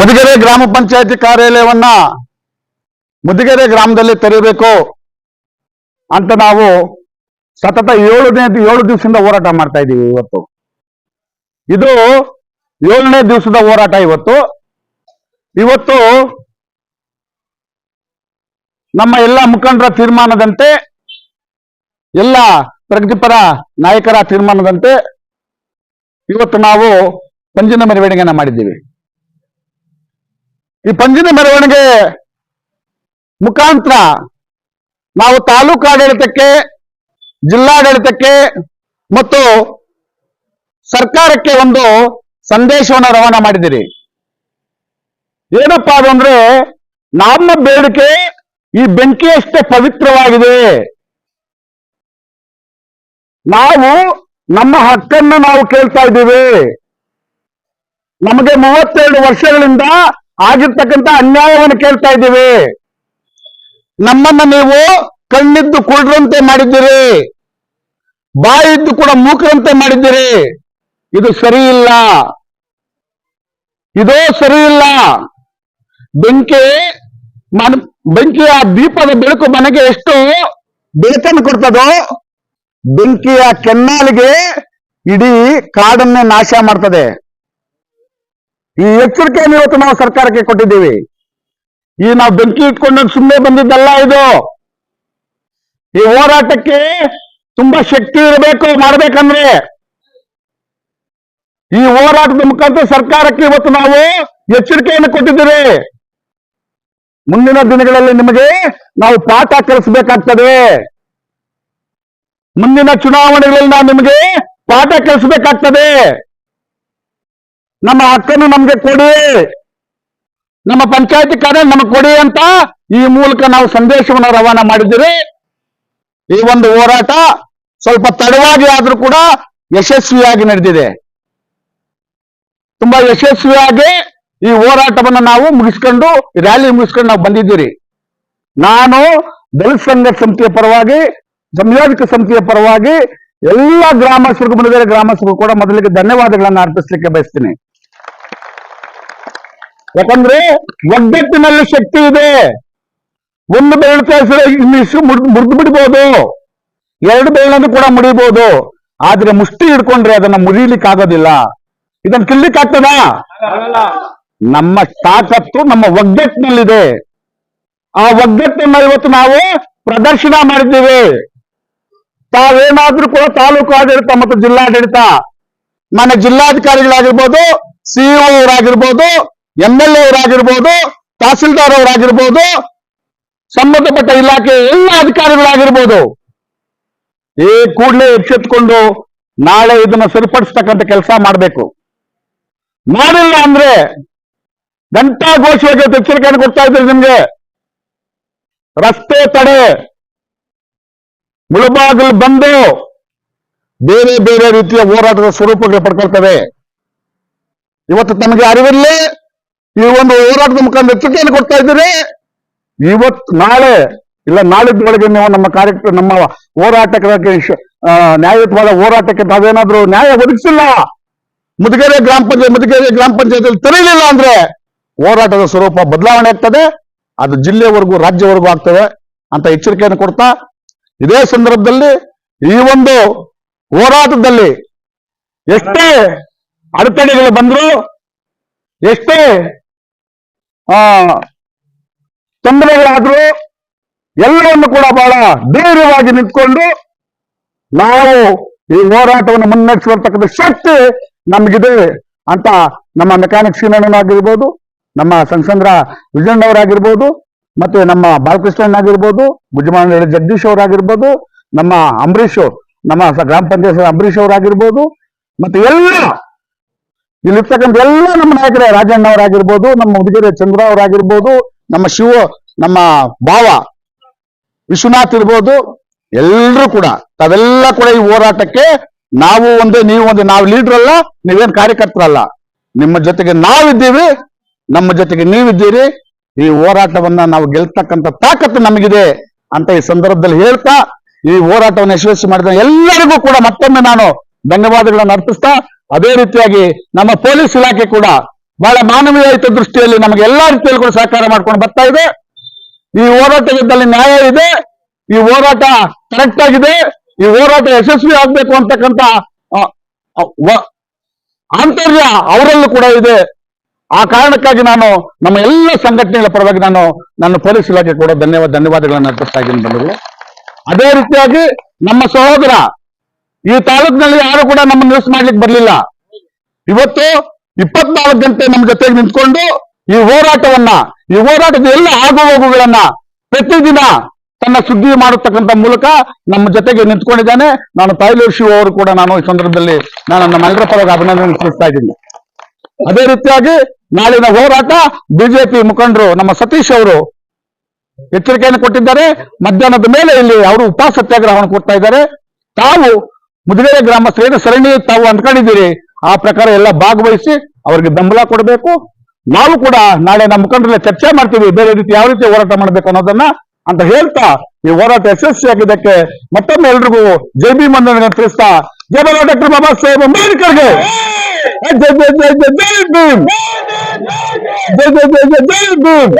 ಮುದಿಗೆರೆ ಗ್ರಾಮ ಪಂಚಾಯತಿ ಕಾರ್ಯಾಲಯವನ್ನ ಮುದಿಗೆರೆ ಗ್ರಾಮದಲ್ಲಿ ತೆರೆಯಬೇಕು ಅಂತ ನಾವು ಸತತ 7 ದಿವಸದಿಂದ ಹೋರಾಟ ಮಾಡ್ತಾ ಇದ್ದೀವಿ. ಇದು 7ನೇ ದಿವಸದ ಹೋರಾಟ. ಇವತ್ತು ನಮ್ಮ ಎಲ್ಲ ಮುಖಂಡರ ತೀರ್ಮಾನದಂತೆ, ಎಲ್ಲ ಪ್ರಗತಿಪರ ನಾಯಕರ ತೀರ್ಮಾನದಂತೆ ಇವತ್ತು ನಾವು ಪಂಜಿನ ಮೆರವಣಿಗೆಯನ್ನ ಮಾಡಿದ್ದೀವಿ. ಈ ಪಂಜಿನ ಮೆರವಣಿಗೆ ಮುಖಾಂತರ ನಾವು ತಾಲೂಕು ಆಡಳಿತಕ್ಕೆ, ಜಿಲ್ಲಾಡಳಿತಕ್ಕೆ ಮತ್ತು ಸರ್ಕಾರಕ್ಕೆ ಒಂದು ಸಂದೇಶವನ್ನು ರವಾನೆ ಮಾಡಿದ್ದೀರಿ. ಏನಪ್ಪಾ ಅಂದ್ರೆ, ನಮ್ಮ ಬೇಡಿಕೆ ಈ ಬೆಂಕಿಯಷ್ಟೇ ಪವಿತ್ರವಾಗಿದೆ. ನಾವು ನಮ್ಮ ಹಕ್ಕನ್ನು ನಾವು ಕೇಳ್ತಾ ಇದ್ದೀವಿ. ನಮಗೆ 32 ವರ್ಷಗಳಿಂದ ಆಗಿರ್ತಕ್ಕಂಥ ಅನ್ಯಾಯವನ್ನು ಕೇಳ್ತಾ ಇದ್ದೀವಿ. ನಮ್ಮನ್ನ ನೀವು ಕಣ್ಣಿದ್ದು ಕುರುಡರಂತೆ ಮಾಡಿದ್ದೀರಿ, ಬಾಯಿದ್ದು ಕೂಡ ಮೂಕರಂತೆ ಮಾಡಿದ್ದೀರಿ. ಇದು ಸರಿ ಇಲ್ಲ, ಇದು ಸರಿ ಇಲ್ಲ. ಬೆಂಕಿಯ ದೀಪದ ಬೆಳಕು ಮನೆಗೆ ಎಷ್ಟು ಬೆಳಕನ್ನು ಕೊಡ್ತದೋ, ಬೆಂಕಿಯ ಕೆನ್ನಾಲಿಗೆ ಇಡೀ ಕಾಡನ್ನೇ ನಾಶ ಮಾಡ್ತದೆ. ಈ ಎಚ್ಚರಿಕೆಯನ್ನು ಇವತ್ತು ನಾವು ಸರ್ಕಾರಕ್ಕೆ ಕೊಟ್ಟಿದ್ದೀವಿ. ಈ ನಾವು ಬೆಂಕಿ ಇಟ್ಕೊಂಡು ಸುಮ್ಮನೆ ಬಂದಿದ್ದಲ್ಲ ಇದು. ಈ ಹೋರಾಟಕ್ಕೆ ತುಂಬಾ ಶಕ್ತಿ ಇರಬೇಕು ಮಾಡಬೇಕಂದ್ರೆ. ಈ ಹೋರಾಟದ ಮುಖಾಂತರ ಸರ್ಕಾರಕ್ಕೆ ಇವತ್ತು ನಾವು ಎಚ್ಚರಿಕೆಯನ್ನು ಕೊಟ್ಟಿದ್ದೀವಿ. ಮುಂದಿನ ದಿನಗಳಲ್ಲಿ ನಿಮಗೆ ನಾವು ಪಾಠ ಕಲಿಸಬೇಕಾಗ್ತದೆ. ಮುಂದಿನ ಚುನಾವಣೆಗಳಲ್ಲಿ ನಾವು ನಿಮಗೆ ಪಾಠ ಕಲಿಸಬೇಕಾಗ್ತದೆ. ನಮ್ಮ ಹಕ್ಕನ್ನು ನಮಗೆ ಕೊಡಿ, ನಮ್ಮ ಪಂಚಾಯತಿ ಕಾರ್ಯ ನಮಗೆ ಕೊಡಿ ಅಂತ ಈ ಮೂಲಕ ನಾವು ಸಂದೇಶವನ್ನು ರವಾನೆ ಮಾಡಿದ್ದೀರಿ. ಈ ಒಂದು ಹೋರಾಟ ಸ್ವಲ್ಪ ತಡವಾಗಿ ಆದ್ರೂ ಕೂಡ ಯಶಸ್ವಿಯಾಗಿ ನಡೆದಿದೆ. ತುಂಬಾ ಯಶಸ್ವಿಯಾಗಿ ಈ ಹೋರಾಟವನ್ನು ನಾವು ಮುಗಿಸ್ಕೊಂಡು, ರ್ಯಾಲಿ ಮುಗಿಸ್ಕೊಂಡು ನಾವು ಬಂದಿದ್ದೀರಿ. ನಾನು ದಲಿತ ಸಂಘರ್ಷ ಸಮಿತಿಯ ಪರವಾಗಿ, ಸಂಯೋಜಕ ಸಮಿತಿಯ ಪರವಾಗಿ ಎಲ್ಲ ಗ್ರಾಮಸ್ಥರಿಗೂ, ಮುದಿಗೆರೆ ಗ್ರಾಮಸ್ಥರಿಗೂ ಕೂಡ ಮೊದಲಿಗೆ ಧನ್ಯವಾದಗಳನ್ನು ಅರ್ಪಿಸಲಿಕ್ಕೆ ಬಯಸ್ತೀನಿ. ಯಾಕಂದ್ರೆ ಒಗ್ಗಟ್ಟಿನಲ್ಲಿ ಶಕ್ತಿ ಇದೆ. ಒಂದು ಬೆರಳು ತೋರಿಸಿದ್ರೆ ಇನ್ನಿಷ್ಟು ಮುರಿದು ಬಿಡ್ಬೋದು, 2 ಬೆರಳನ್ನು ಕೂಡ ಮುಡಿಬಹುದು. ಆದ್ರೆ ಮುಷ್ಟಿ ಹಿಡ್ಕೊಂಡ್ರೆ ಅದನ್ನ ಮುರಿಲಿಕ್ಕೆ ಆಗೋದಿಲ್ಲ. ಇದನ್ನ ಕಿಲ್ಲಿಕ್ಕೆ ಆಗ್ತದ? ನಮ್ಮ ತಾಕತ್ತು ನಮ್ಮ ಒಗ್ಗಟ್ಟಿನಲ್ಲಿದೆ. ಆ ಒಗ್ಗಟ್ಟನ್ನ ಇವತ್ತು ನಾವು ಪ್ರದರ್ಶನ ಮಾಡಿದ್ದೀವಿ. ತಾವೇನಾದ್ರೂ ಕೂಡ ತಾಲೂಕು ಆಡಳಿತ ಮತ್ತು ಜಿಲ್ಲಾಡಳಿತ, ಮನೆ ಜಿಲ್ಲಾಧಿಕಾರಿಗಳಾಗಿರ್ಬೋದು, ಸಿಇಒ ಅವರಾಗಿರ್ಬೋದು, MLA ಅವರಾಗಿರ್ಬೋದು, ತಹಸೀಲ್ದಾರ್ ಅವರಾಗಿರ್ಬೋದು, ಸಂಬಂಧಪಟ್ಟ ಇಲಾಖೆ ಎಲ್ಲ ಅಧಿಕಾರಿಗಳಾಗಿರ್ಬೋದು, ಈ ಕೂಡಲೇ ಎಚ್ಚೆತ್ಕೊಂಡು ನಾಳೆ ಇದನ್ನ ಸರಿಪಡಿಸ್ತಕ್ಕಂಥ ಕೆಲಸ ಮಾಡಬೇಕು. ಮಾಡಿಲ್ಲ ಅಂದ್ರೆ ಘಂಟಾಘೋಷವಾಗಿ ಎಚ್ಚರಿಕೆಯನ್ನು ಕೊಡ್ತಾ ಇದ್ದೀವಿ ನಿಮ್ಗೆ. ರಸ್ತೆ ತಡೆ, ಮುಳುಬಾಗಿಲು ಬಂದು ಬೇರೆ ಬೇರೆ ರೀತಿಯ ಹೋರಾಟದ ಸ್ವರೂಪಗಳು ಪಡ್ಕೊಳ್ತವೆ. ಇವತ್ತು ತಮಗೆ ಅರಿವಿರಲಿ, ಈ ಒಂದು ಹೋರಾಟದ ಮುಖಾಂತರ ಎಚ್ಚರಿಕೆಯನ್ನು ಕೊಡ್ತಾ ಇದ್ದೀರಿ. ಇವತ್ತು ನಾಳೆ ಇಲ್ಲ ನಾಳಿದ್ದೊಳಗೆ ನೀವು ನಮ್ಮ ಹೋರಾಟಕ್ಕೆ, ನ್ಯಾಯಯುತವಾದ ಹೋರಾಟಕ್ಕೆ ತಾವೇನಾದ್ರೂ ನ್ಯಾಯ ಒದಗಿಸಿಲ್ಲ, ಮುದಿಗೆರೆ ಗ್ರಾಮ ಪಂಚಾಯತ್ ತೆರೀಲಿಲ್ಲ ಅಂದ್ರೆ ಹೋರಾಟದ ಸ್ವರೂಪ ಬದಲಾವಣೆ ಆಗ್ತದೆ. ಅದು ಜಿಲ್ಲೆವರೆಗೂ, ರಾಜ್ಯವರೆಗೂ ಆಗ್ತದೆ ಅಂತ ಎಚ್ಚರಿಕೆಯನ್ನು ಕೊಡ್ತಾ, ಇದೇ ಸಂದರ್ಭದಲ್ಲಿ ಈ ಒಂದು ಹೋರಾಟದಲ್ಲಿ ಎಷ್ಟೇ ಅಡೆತಡೆಗಳು ಬಂದ್ರು, ಎಷ್ಟೇ ತೊಂದರೆಗಳಾದ್ರೂ ಎಲ್ಲವನ್ನು ಕೂಡ ಬಹಳ ಧೈರ್ಯವಾಗಿ ನಿಂತ್ಕೊಂಡು ನಾವು ಈ ಹೋರಾಟವನ್ನು ಮುನ್ನಡೆಸುವಂತಕ್ಕಂಥ ಶಕ್ತಿ ನಮಗಿದೆ ಅಂತ ನಮ್ಮ ಮೆಕ್ಯಾನಿಕ್ ಶ್ರೀನಣ್ಣನಾಗಿರ್ಬೋದು, ನಮ್ಮ ಸಂಸಂದ್ರ ವಿಜಯಣ್ಣವರಾಗಿರ್ಬೋದು, ಮತ್ತೆ ನಮ್ಮ ಬಾಲಕೃಷ್ಣನಾಗಿರ್ಬೋದು, ಗುಜ್ಜಮಾನ ಜಗದೀಶ್ ಅವರಾಗಿರ್ಬೋದು, ನಮ್ಮ ಅಂಬರೀಶ್, ನಮ್ಮ ಗ್ರಾಮ ಪಂಚಾಯತ್ ಅಂಬರೀಶ್ ಅವರಾಗಿರ್ಬೋದು, ಮತ್ತೆ ಎಲ್ಲ ಇಲ್ಲಿರ್ತಕ್ಕಂಥ ಎಲ್ಲ ನಮ್ಮ ನಾಯಕರೇ, ರಾಜಣ್ಣ ಅವರಾಗಿರ್ಬೋದು, ನಮ್ಮ ಮುದಿಗೆರೆ ಚಂದ್ರ ಅವರಾಗಿರ್ಬೋದು, ನಮ್ಮ ಭಾವ ವಿಶ್ವನಾಥ್ ಇರ್ಬೋದು, ಎಲ್ಲರೂ ಕೂಡ ತಾವೆಲ್ಲ ಕೂಡ ಈ ಹೋರಾಟಕ್ಕೆ ನಾವು ಒಂದೇ, ನೀವು ಒಂದೇ. ನಾವು ಲೀಡರ್ ಅಲ್ಲ, ನೀವೇನು ಕಾರ್ಯಕರ್ತರಲ್ಲ. ನಿಮ್ಮ ಜೊತೆಗೆ ನಾವಿದ್ದೀವಿ, ನಮ್ಮ ಜೊತೆಗೆ ನೀವಿದ್ದೀರಿ. ಈ ಹೋರಾಟವನ್ನ ನಾವು ಗೆಲ್ತಕ್ಕಂಥ ತಾಕತ್ತು ನಮಗಿದೆ ಅಂತ ಈ ಸಂದರ್ಭದಲ್ಲಿ ಹೇಳ್ತಾ, ಈ ಹೋರಾಟವನ್ನು ಯಶಸ್ವಿ ಮಾಡಿದ ಎಲ್ಲರಿಗೂ ಕೂಡ ಮತ್ತೊಮ್ಮೆ ನಾನು ಧನ್ಯವಾದಗಳನ್ನು ಅರ್ಪಿಸ್ತಾ, ಅದೇ ರೀತಿಯಾಗಿ ನಮ್ಮ ಪೊಲೀಸ್ ಇಲಾಖೆ ಕೂಡ ಬಹಳ ಮಾನವೀಯ ದೃಷ್ಟಿಯಲ್ಲಿ ನಮಗೆ ಎಲ್ಲಾ ರೀತಿಯಲ್ಲಿ ಕೂಡ ಸಹಕಾರ ಮಾಡ್ಕೊಂಡು ಬರ್ತಾ ಇದೆ. ಈ ಹೋರಾಟದಲ್ಲಿ ನ್ಯಾಯ ಇದೆ, ಈ ಹೋರಾಟ ಕರೆಕ್ಟ್ ಆಗಿದೆ, ಈ ಹೋರಾಟ ಯಶಸ್ವಿ ಆಗ್ಬೇಕು ಅಂತಕ್ಕಂಥ ಆಂತರ್ಯ ಅವರಲ್ಲೂ ಕೂಡ ಇದೆ. ಆ ಕಾರಣಕ್ಕಾಗಿ ನಾನು ನಮ್ಮ ಎಲ್ಲ ಸಂಘಟನೆಗಳ ಪರವಾಗಿ ನಾನು ನನ್ನ ಪೊಲೀಸ್ ಇಲಾಖೆ ಕೂಡ ಧನ್ಯವಾದಗಳನ್ನು ಅರ್ಪಿಸ್ತಾ ಇದ್ದೀನಿ ಬಂಧುಗಳು. ಅದೇ ರೀತಿಯಾಗಿ ನಮ್ಮ ಸಹೋದರ ಈ ತಾಲೂಕಿನಲ್ಲಿ ಯಾರು ಕೂಡ ನಮ್ಮನ್ನು ನ್ಯೂಸ್ ಮಾಡ್ಲಿಕ್ಕೆ ಬರಲಿಲ್ಲ. ಇವತ್ತು 24 ಗಂಟೆ ನಮ್ಮ ಜೊತೆಗೆ ನಿಂತ್ಕೊಂಡು ಈ ಹೋರಾಟದ ಎಲ್ಲ ಆಗುಹೋಗುಗಳನ್ನ ಪ್ರತಿದಿನ ತನ್ನ ಸುದ್ದಿ ಮಾಡತಕ್ಕಂಥ ಮೂಲಕ ನಮ್ಮ ಜೊತೆಗೆ ನಿಂತ್ಕೊಂಡಿದ್ದಾನೆ. ನಾನು ತಾಯ್ಲೂರು ಶಿವ ಅವರು ಕೂಡ ನಾನು ಈ ಸಂದರ್ಭದಲ್ಲಿ ನಾನು ನಮ್ಮೆಲ್ಲರ ಪರವಾಗಿ ಅಭಿನಂದನೆ ಸಲ್ಲಿಸ್ತಾ ಇದ್ದೀನಿ. ಅದೇ ರೀತಿಯಾಗಿ ನಾಳಿನ ಹೋರಾಟ ಬಿಜೆಪಿ ಮುಖಂಡರು ನಮ್ಮ ಸತೀಶ್ ಅವರು ಎಚ್ಚರಿಕೆಯನ್ನು ಕೊಟ್ಟಿದ್ದಾರೆ. ಮಧ್ಯಾಹ್ನದ ಮೇಲೆ ಇಲ್ಲಿ ಅವರು ಉಪವಾಸ ಸತ್ಯಾಗ್ರಹವನ್ನು ಕೊಡ್ತಾ ಇದ್ದಾರೆ. ತಾವು ಮುದುಗೆರೆ ಗ್ರಾಮಸ್ಥರೇನು ಸರಣಿ ತಾವು ಅಂದ್ಕೊಂಡಿದ್ದೀರಿ, ಆ ಪ್ರಕಾರ ಎಲ್ಲ ಭಾಗವಹಿಸಿ ಅವರಿಗೆ ಬೆಂಬಲ ಕೊಡಬೇಕು. ನಾವು ಕೂಡ ನಾಳೆ ನಮ್ಮ ಮುಖಂಡರನ್ನ ಚರ್ಚೆ ಮಾಡ್ತೀವಿ, ಬೇರೆ ರೀತಿ ಯಾವ ರೀತಿ ಹೋರಾಟ ಮಾಡಬೇಕು ಅನ್ನೋದನ್ನ ಅಂತ ಹೇಳ್ತಾ ಈ ಹೋರಾಟ ಯಶಸ್ವಿಯಾಗಿದ್ದಕ್ಕೆ ಮತ್ತೊಮ್ಮೆ ಎಲ್ರಿಗೂ ಜೈ ಭೀಮ್ ಅನ್ನು ತಿಳಿಸ್ತಾ, ಜೈ ಬಾಬಾ ಡಾಕ್ಟರ್ ಬಾಬಾ ಸಾಹೇಬ್ ಅಂಬೇಡ್ಕರ್ಗೆ ಜೈ ಜೈ ಜೈ ಜೈ ಜೈ ಭೀಮ್, ಜೈ ಜೈ ಜೈ ಜೈ ಜೈ ಭೀಮ್.